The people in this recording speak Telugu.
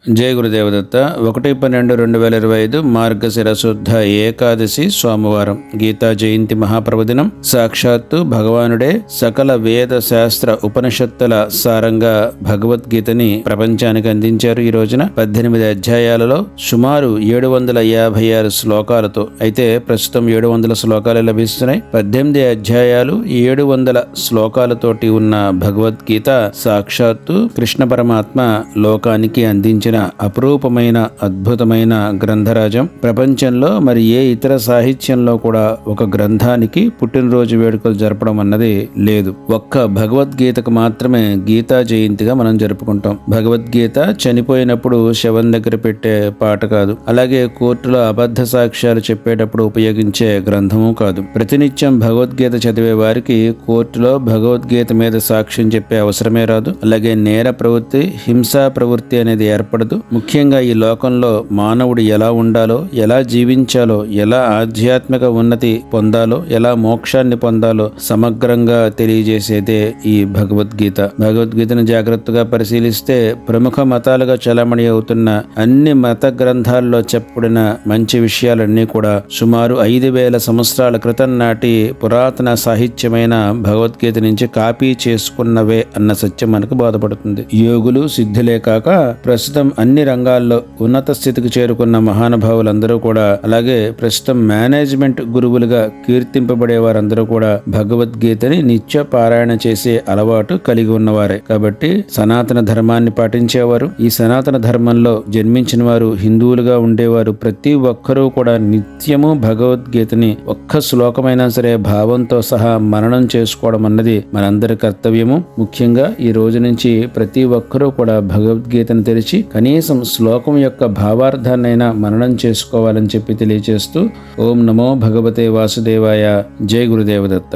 జై గురుదేవదత్త 1/12/2025 మార్గశిర శుద్ధ ఏకాదశి సోమవారం గీతా జయంతి మహాపర్వదినం. సాక్షాత్తు భగవానుడే సకల వేద శాస్త్ర ఉపనిషత్తుల సారంగా భగవద్గీతని ప్రపంచానికి అందించారు. ఈ రోజున 18 అధ్యాయాలలో సుమారు 756 శ్లోకాలతో, అయితే ప్రస్తుతం 700 శ్లోకాలు లభిస్తున్నాయి. 18 అధ్యాయాలు 700 శ్లోకాలతోటి ఉన్న భగవద్గీత సాక్షాత్తు కృష్ణ పరమాత్మ లోకానికి అందించిన అపురూపమైన అద్భుతమైన గ్రంథరాజం. ప్రపంచంలో మరి ఏ ఇతర సాహిత్యంలో కూడా ఒక గ్రంథానికి పుట్టినరోజు వేడుకలు జరపడం అన్నది లేదు. ఒక్క భగవద్గీతకు మాత్రమే గీతా జయంతిగా మనం జరుపుకుంటాం. భగవద్గీత చనిపోయినప్పుడు శవం దగ్గర పెట్టే పాట కాదు, అలాగే కోర్టులో అబద్ధ సాక్ష్యాలు చెప్పేటప్పుడు ఉపయోగించే గ్రంథము కాదు. ప్రతినిత్యం భగవద్గీత చదివే వారికి కోర్టులో భగవద్గీత మీద సాక్ష్యం చెప్పే అవసరమే రాదు. అలాగే నేర ప్రవృత్తి, హింసా ప్రవృత్తి అనేది ఏర్పడదు. ముఖ్యంగా ఈ లోకంలో మానవుడు ఎలా ఉండాలో, ఎలా జీవించాలో, ఎలా ఆధ్యాత్మిక ఉన్నతి పొందాలో, ఎలా మోక్షాన్ని పొందాలో సమగ్రంగా తెలియజేసేదే ఈ భగవద్గీత. భగవద్గీతను జాగ్రత్తగా పరిశీలిస్తే ప్రముఖ మతాలుగా చలామణి అవుతున్న అన్ని మత గ్రంథాల్లో చెప్పబడిన మంచి విషయాలన్నీ కూడా సుమారు 5000 సంవత్సరాల క్రితం నాటి పురాతన సాహిత్యమైన భగవద్గీత నుంచి కాపీ చేసుకున్నవే అన్న సత్యం మనకు బోధపడుతుంది. యోగులు సిద్ధులే కాక ప్రస్తుతం అన్ని రంగాల్లో ఉన్నత స్థితికి చేరుకున్న మహానుభావులందరూ కూడా, అలాగే ప్రస్తుతం మేనేజ్మెంట్ గురువులుగా కీర్తింపబడే వారందరూ కూడా భగవద్గీతని నిత్య పారాయణ చేసే అలవాటు కలిగి ఉన్నవారే. కాబట్టి సనాతన ధర్మాన్ని పాటించేవారు, ఈ సనాతన ధర్మంలో జన్మించిన వారు, హిందువులుగా ఉండేవారు ప్రతి ఒక్కరూ కూడా నిత్యము భగవద్గీతని ఒక్క శ్లోకమైనా సరే భావంతో సహా మననం చేసుకోవడం అన్నది మనందరి కర్తవ్యము. ముఖ్యంగా ఈ రోజు నుంచి ప్రతి ఒక్కరూ కూడా భగవద్గీతను తెరిచి కనీసం శ్లోకం యొక్క భావార్థాన్నైనా మననం చేసుకోవాలని చెప్పి తెలియజేస్తూ ఓం నమో భగవతే వాసుదేవాయ. జై గురుదేవదత్త.